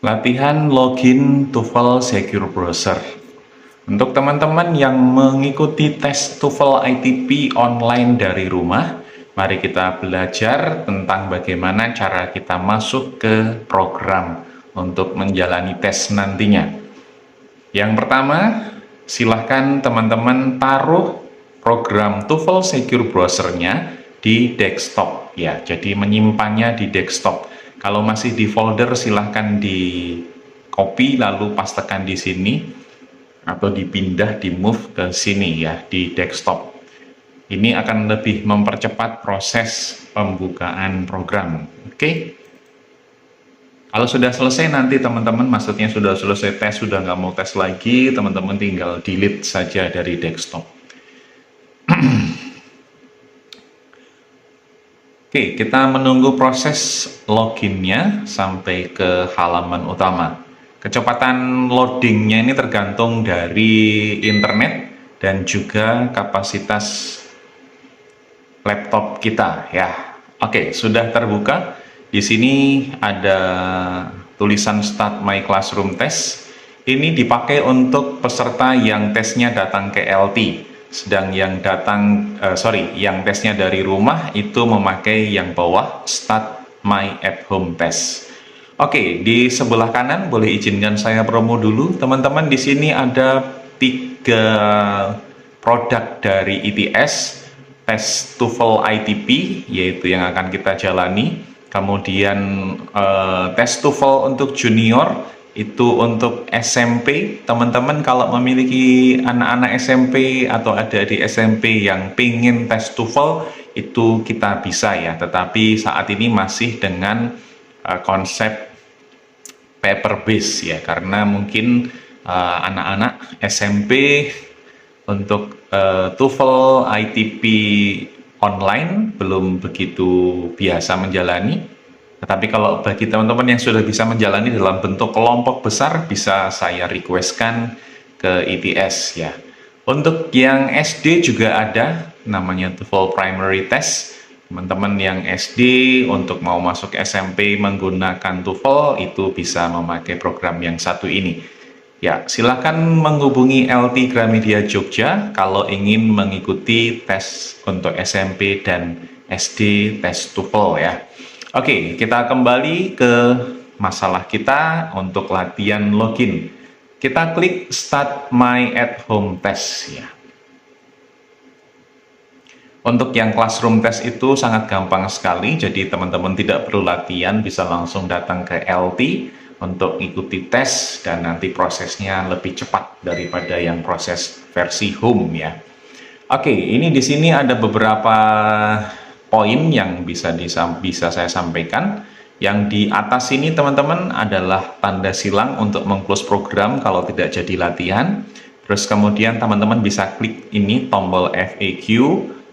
Latihan login TOEFL Secure Browser. Untuk teman-teman yang mengikuti tes TOEFL ITP online dari rumah, mari kita belajar tentang bagaimana cara kita masuk ke program untuk menjalani tes nantinya. Yang pertama, silahkan teman-teman taruh program TOEFL Secure Browser-nya di desktop ya, jadi menyimpannya di desktop. Kalau masih di folder, silahkan di copy lalu pastekan di sini atau dipindah, di move ke sini ya, di desktop. Ini akan lebih mempercepat proses pembukaan program. Oke. Kalau sudah selesai nanti teman-teman, maksudnya sudah selesai tes, sudah nggak mau tes lagi, teman-teman tinggal delete saja dari desktop. Oke, kita menunggu proses loginnya sampai ke halaman utama. Kecepatan loadingnya ini tergantung dari internet dan juga kapasitas laptop kita ya. Oke, sudah terbuka. Di sini ada tulisan Start My Classroom Test. Ini dipakai untuk peserta yang tesnya datang ke LT. Sedang yang yang tesnya dari rumah itu memakai yang bawah Start My At Home Test. Oke, di sebelah kanan boleh izinkan saya promo dulu, teman-teman. Di sini ada 3 produk dari ITS, tes TOEFL ITP, yaitu yang akan kita jalani. Kemudian tes TOEFL untuk junior, itu untuk SMP. Teman-teman kalau memiliki anak-anak SMP atau adik-adik SMP yang pengen tes TOEFL, itu kita bisa ya, tetapi saat ini masih dengan konsep paper base ya, karena mungkin anak-anak SMP untuk TOEFL ITP online belum begitu biasa menjalani. Tetapi kalau bagi teman-teman yang sudah bisa menjalani dalam bentuk kelompok besar, bisa saya requestkan ke ITS ya. Untuk yang SD juga ada, namanya TOEFL Primary Test. Teman-teman yang SD untuk mau masuk SMP menggunakan TOEFL itu bisa memakai program yang satu ini. Ya, silakan menghubungi LT Gramedia Jogja kalau ingin mengikuti tes untuk SMP dan SD tes TOEFL ya. Oke, kita kembali ke masalah kita untuk latihan login. Kita klik Start My At Home Test ya. Untuk yang classroom test itu sangat gampang sekali, jadi teman-teman tidak perlu latihan, bisa langsung datang ke LT untuk ikuti tes dan nanti prosesnya lebih cepat daripada yang proses versi home ya. Oke, ini di sini ada beberapa poin yang bisa saya sampaikan. Yang di atas ini teman-teman adalah tanda silang untuk meng-close program kalau tidak jadi latihan. Terus kemudian teman-teman bisa klik ini tombol FAQ.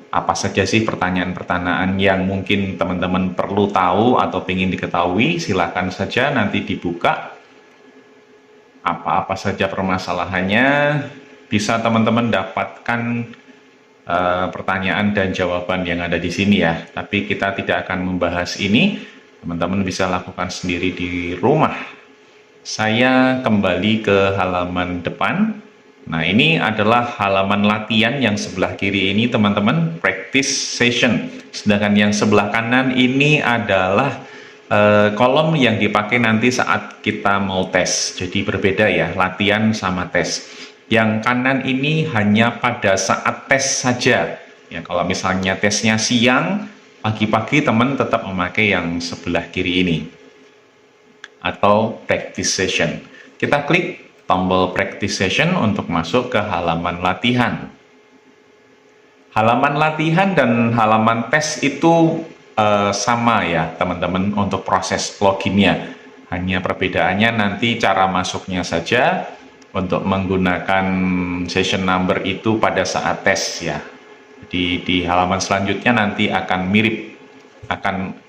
Apa saja sih pertanyaan-pertanyaan yang mungkin teman-teman perlu tahu atau ingin diketahui, silakan saja nanti dibuka. Apa-apa saja permasalahannya bisa teman-teman dapatkan pertanyaan dan jawaban yang ada di sini ya. Tapi kita tidak akan membahas ini, teman-teman bisa lakukan sendiri di rumah. Saya kembali ke halaman depan. Nah, ini adalah halaman latihan yang sebelah kiri ini teman-teman, practice session. Sedangkan yang sebelah kanan ini adalah kolom yang dipakai nanti saat kita mau tes. Jadi berbeda ya, latihan sama tes. Yang kanan ini hanya pada saat tes saja. Ya, kalau misalnya tesnya siang, pagi-pagi teman tetap memakai yang sebelah kiri ini. Atau practice session. Kita klik tombol practice session untuk masuk ke halaman latihan. Halaman latihan dan halaman tes itu sama ya teman-teman untuk proses loginnya. Hanya perbedaannya nanti cara masuknya saja. Untuk menggunakan session number itu pada saat tes ya. Di halaman selanjutnya nanti akan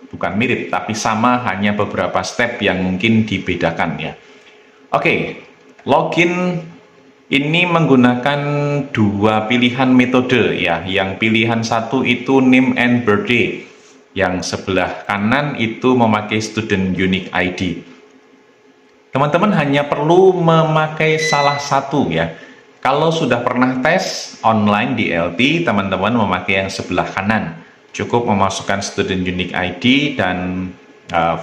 bukan mirip tapi sama, hanya beberapa step yang mungkin dibedakan ya. Oke, login ini menggunakan 2 pilihan metode ya. Yang pilihan satu itu name and birthday, yang sebelah kanan itu memakai student unique ID. Teman-teman hanya perlu memakai salah satu ya. Kalau sudah pernah tes online di LT, teman-teman memakai yang sebelah kanan. Cukup memasukkan student unique ID dan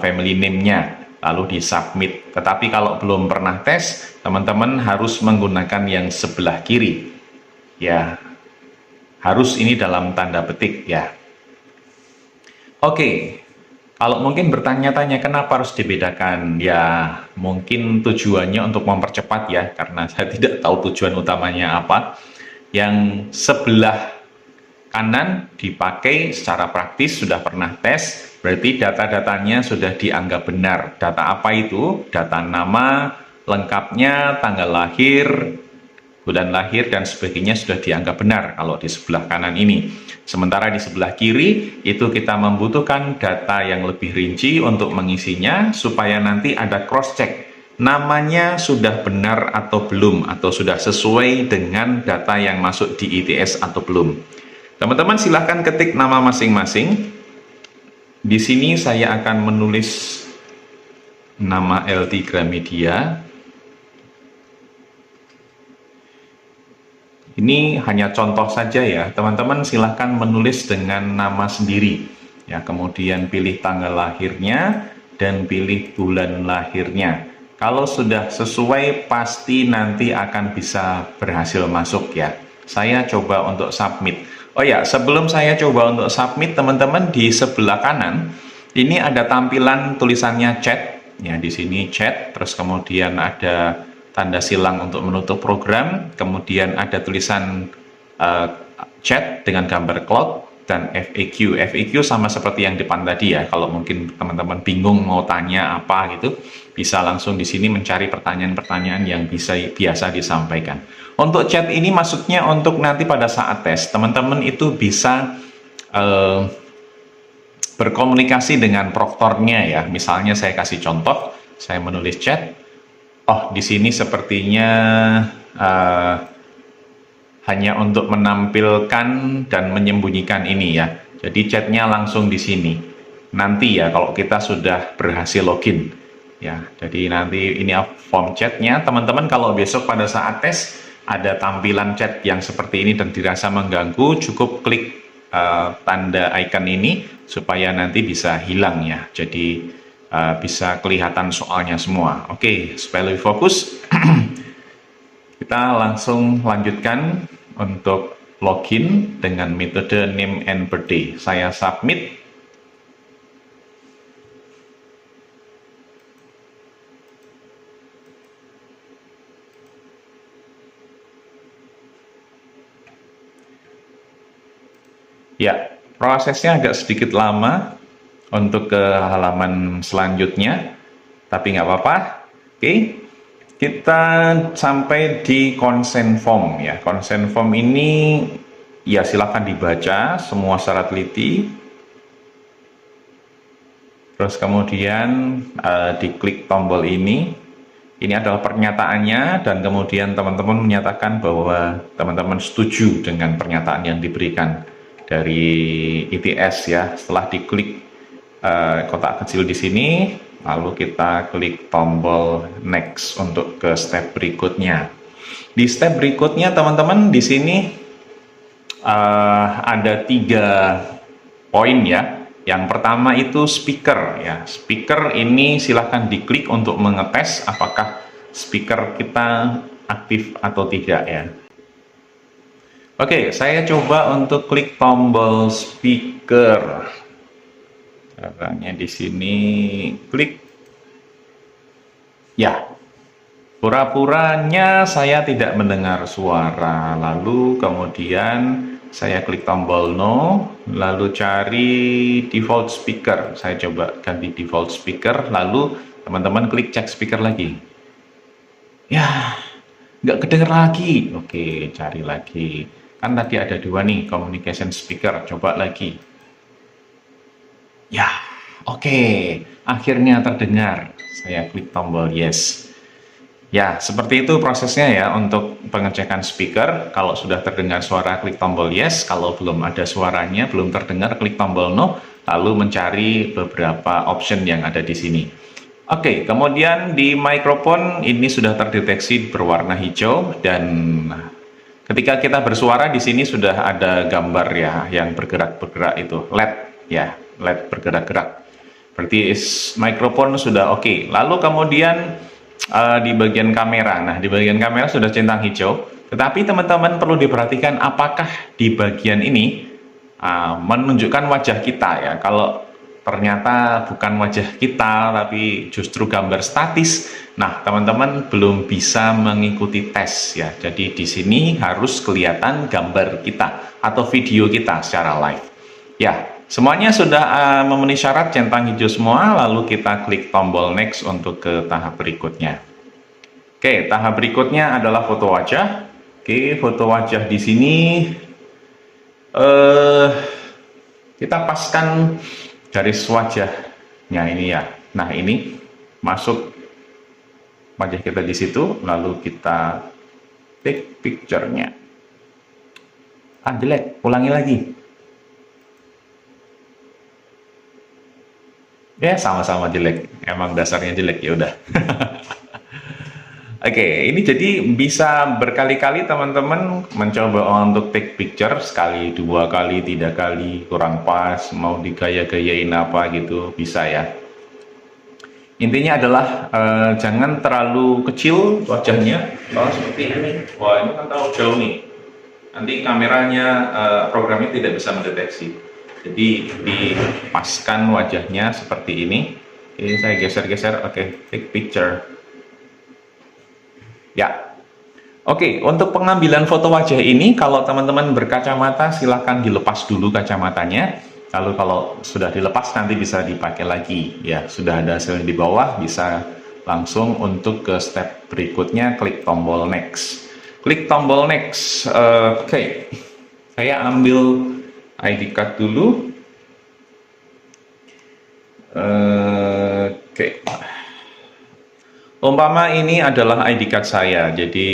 family name-nya, lalu di-submit. Tetapi kalau belum pernah tes, teman-teman harus menggunakan yang sebelah kiri. Ya, harus ini dalam tanda petik ya. Oke. Kalau mungkin bertanya-tanya kenapa harus dibedakan, ya mungkin tujuannya untuk mempercepat ya, karena saya tidak tahu tujuan utamanya apa. Yang sebelah kanan dipakai secara praktis, sudah pernah tes, berarti data-datanya sudah dianggap benar. Data apa itu? Data nama, lengkapnya, tanggal lahir, bulan lahir, dan sebagainya sudah dianggap benar kalau di sebelah kanan ini. Sementara di sebelah kiri, itu kita membutuhkan data yang lebih rinci untuk mengisinya, supaya nanti ada cross-check. Namanya sudah benar atau belum, atau sudah sesuai dengan data yang masuk di ITS atau belum. Teman-teman silahkan ketik nama masing-masing. Di sini saya akan menulis nama LT Gramedia. Ini hanya contoh saja ya, teman-teman silahkan menulis dengan nama sendiri. Ya, kemudian pilih tanggal lahirnya dan pilih bulan lahirnya. Kalau sudah sesuai, pasti nanti akan bisa berhasil masuk ya. Saya coba untuk submit. Oh ya, sebelum saya coba untuk submit, teman-teman di sebelah kanan ini ada tampilan tulisannya chat. Ya, di sini chat, terus kemudian ada tanda silang untuk menutup program, kemudian ada tulisan chat dengan gambar cloud, dan FAQ. FAQ sama seperti yang depan tadi ya, kalau mungkin teman-teman bingung mau tanya apa gitu, bisa langsung di sini mencari pertanyaan-pertanyaan yang biasa disampaikan. Untuk chat ini maksudnya untuk nanti pada saat tes, teman-teman itu bisa berkomunikasi dengan proktornya ya. Misalnya saya kasih contoh, saya menulis chat, oh, di sini sepertinya hanya untuk menampilkan dan menyembunyikan ini ya. Jadi chatnya langsung di sini. Nanti ya kalau kita sudah berhasil login. Ya, jadi nanti ini form chatnya. Teman-teman kalau besok pada saat tes ada tampilan chat yang seperti ini dan dirasa mengganggu, cukup klik tanda icon ini supaya nanti bisa hilang ya. Jadi bisa kelihatan soalnya semua. Oke, supaya lebih fokus, kita langsung lanjutkan untuk login dengan metode name and birthday. Saya submit. Ya, prosesnya agak sedikit lama untuk ke halaman selanjutnya, tapi nggak apa-apa. Oke, kita sampai di consent form ya. Consent form ini ya silakan dibaca semua secara teliti. Terus kemudian diklik tombol ini. Ini adalah pernyataannya, dan kemudian teman-teman menyatakan bahwa teman-teman setuju dengan pernyataan yang diberikan dari ITS ya. Setelah diklik kotak kecil di sini, lalu kita klik tombol next untuk ke step berikutnya. Di step berikutnya teman-teman di sini ada 3 poin ya. Yang pertama itu speaker ya. Speaker ini silahkan diklik untuk mengetes apakah speaker kita aktif atau tidak ya. Oke, saya coba untuk klik tombol speaker. Caranya di sini klik. Ya, pura-puranya saya tidak mendengar suara. Lalu kemudian saya klik tombol no, lalu cari default speaker. Saya coba ganti default speaker, lalu teman-teman klik cek speaker lagi. Ya, nggak kedengar lagi. Oke, cari lagi. Kan tadi ada 2 nih, communication speaker. Coba lagi. Ya, oke. Akhirnya terdengar. Saya klik tombol yes. Ya, seperti itu prosesnya ya untuk pengecekan speaker. Kalau sudah terdengar suara, klik tombol yes. Kalau belum ada suaranya, belum terdengar, klik tombol no. Lalu mencari beberapa option yang ada di sini. Oke, kemudian di mikrofon ini sudah terdeteksi berwarna hijau dan ketika kita bersuara di sini sudah ada gambar ya yang bergerak-bergerak itu LED ya, LED bergerak-gerak. Berarti mikrofon sudah oke. Lalu kemudian di bagian kamera. Nah, di bagian kamera sudah centang hijau. Tetapi teman-teman perlu diperhatikan apakah di bagian ini menunjukkan wajah kita ya. Kalau ternyata bukan wajah kita tapi justru gambar statis, nah teman-teman belum bisa mengikuti tes ya. Jadi di sini harus kelihatan gambar kita atau video kita secara live ya. Semuanya sudah memenuhi syarat, centang hijau semua, lalu kita klik tombol next untuk ke tahap berikutnya. Oke, tahap berikutnya adalah foto wajah. Oke, foto wajah di sini kita paskan garis wajahnya ini ya. Nah, ini masuk wajah kita di situ, lalu kita take picture-nya. Jelek, ulangi lagi. Ya, sama-sama jelek. Emang dasarnya jelek, ya udah. Oke, ini jadi bisa berkali-kali teman-teman mencoba untuk take picture, sekali, dua kali, tiga kali, kurang pas, mau digaya-gayain apa gitu, bisa ya. Intinya adalah jangan terlalu kecil wajahnya, kalau seperti ini. Wah, ini kan terlalu jauh nih. Nanti kameranya, programnya tidak bisa mendeteksi. Jadi dipaskan wajahnya seperti ini. Ini saya geser-geser, oke, take picture. Ya, oke, untuk pengambilan foto wajah ini, kalau teman-teman berkacamata, silahkan dilepas dulu kacamatanya. Lalu kalau sudah dilepas, nanti bisa dipakai lagi. Ya, sudah ada hasilnya di bawah, bisa langsung untuk ke step berikutnya, klik tombol next. Klik tombol next. Oke, saya ambil ID card dulu. Oke. Umpama ini adalah ID card saya, jadi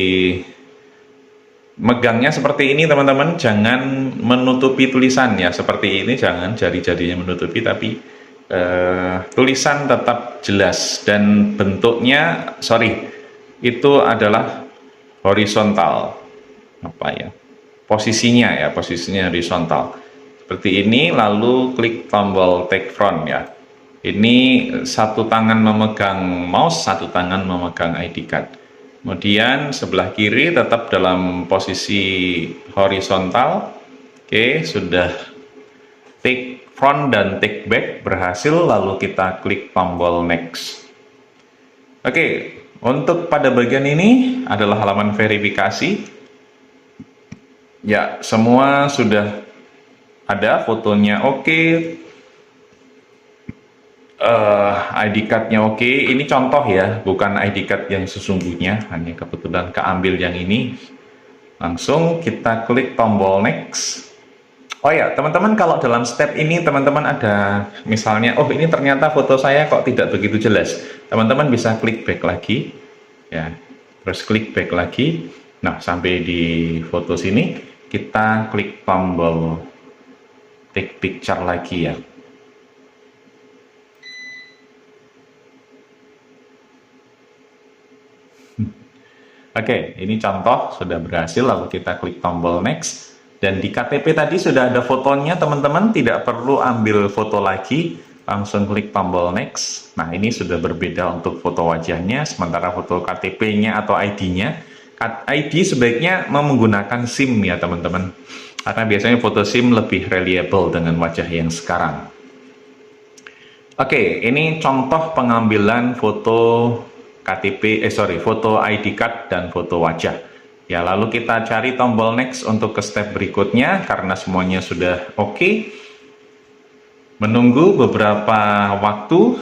megangnya seperti ini teman-teman, jangan menutupi tulisan ya, seperti ini, jangan jari-jarinya menutupi, tapi tulisan tetap jelas dan bentuknya, itu adalah horizontal, posisinya horizontal, seperti ini. Lalu klik tombol take front ya. Ini satu tangan memegang mouse, satu tangan memegang ID card. Kemudian sebelah kiri tetap dalam posisi horizontal. Oke, sudah take front dan take back berhasil, lalu kita klik tombol next. Oke, untuk pada bagian ini adalah halaman verifikasi. Ya, semua sudah ada, fotonya oke. ID card-nya oke. Ini contoh ya, bukan ID card yang sesungguhnya, hanya kebetulan keambil yang ini. Langsung kita klik tombol next. Oh ya, teman-teman, kalau dalam step ini teman-teman ada misalnya, oh ini ternyata foto saya kok tidak begitu jelas. Teman-teman bisa klik back lagi ya. Terus klik back lagi. Nah, sampai di foto sini kita klik tombol take picture lagi ya. Oke, ini contoh sudah berhasil, lalu kita klik tombol next. Dan di KTP tadi sudah ada fotonya teman-teman, tidak perlu ambil foto lagi, langsung klik tombol next. Nah, ini sudah berbeda untuk foto wajahnya, sementara foto KTP-nya atau ID-nya. ID sebaiknya menggunakan SIM ya teman-teman, karena biasanya foto SIM lebih reliable dengan wajah yang sekarang. Oke, ini contoh pengambilan foto foto ID card dan foto wajah. Ya, lalu kita cari tombol next untuk ke step berikutnya karena semuanya sudah oke. Menunggu beberapa waktu.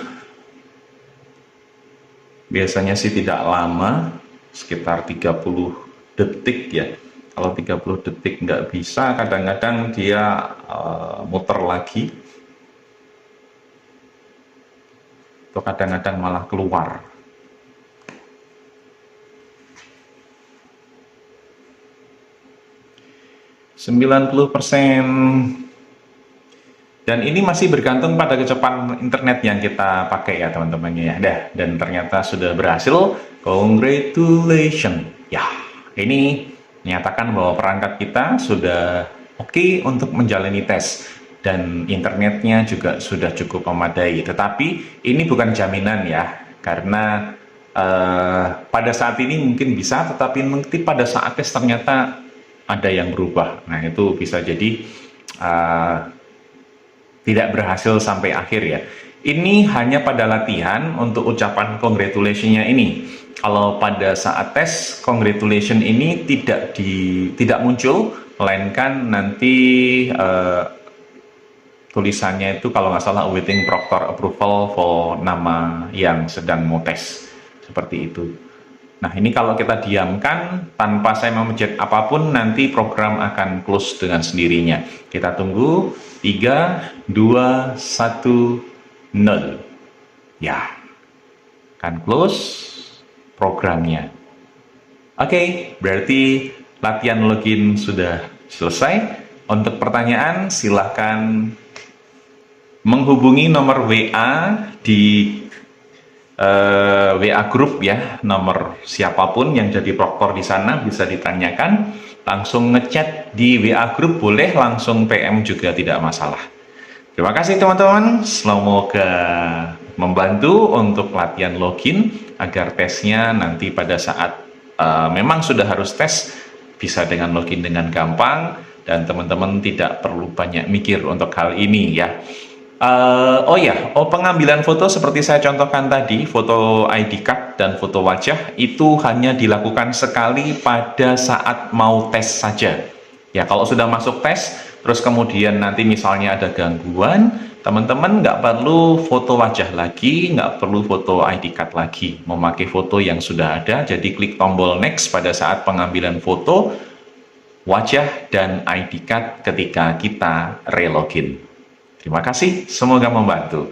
Biasanya sih tidak lama, sekitar 30 detik ya. Kalau 30 detik nggak bisa, kadang-kadang dia muter lagi. Atau kadang-kadang malah keluar. 90%. Dan ini masih bergantung pada kecepatan internet yang kita pakai ya teman-teman ya. Dan ternyata sudah berhasil. Congratulations. Ya, ini menyatakan bahwa perangkat kita sudah oke untuk menjalani tes. Dan internetnya juga sudah cukup memadai. Tetapi ini bukan jaminan ya. Karena pada saat ini mungkin bisa, tetapi nanti pada saat tes ternyata ada yang berubah. Nah, itu bisa jadi tidak berhasil sampai akhir ya. Ini hanya pada latihan untuk ucapan congratulation-nya ini. Kalau pada saat tes congratulation ini tidak muncul, melainkan nanti tulisannya itu kalau nggak salah awaiting proctor approval for nama yang sedang mau tes. Seperti itu. Nah, ini kalau kita diamkan tanpa saya memencet apapun, nanti program akan close dengan sendirinya. Kita tunggu 3, 2, 1, 0. Ya, akan close programnya. Oke, berarti latihan login sudah selesai. Untuk pertanyaan, silahkan menghubungi nomor WA di WA grup ya, nomor siapapun yang jadi proktor di sana bisa ditanyakan, langsung ngechat di WA grup boleh, langsung PM juga tidak masalah. Terima kasih teman-teman, semoga membantu untuk latihan login agar tesnya nanti pada saat memang sudah harus tes bisa dengan login dengan gampang dan teman-teman tidak perlu banyak mikir untuk hal ini ya. Pengambilan foto seperti saya contohkan tadi, foto ID card dan foto wajah itu hanya dilakukan sekali pada saat mau tes saja. Ya, kalau sudah masuk tes, terus kemudian nanti misalnya ada gangguan, teman-teman nggak perlu foto wajah lagi, nggak perlu foto ID card lagi. Memakai foto yang sudah ada, jadi klik tombol next pada saat pengambilan foto wajah dan ID card ketika kita relogin. Terima kasih, semoga membantu.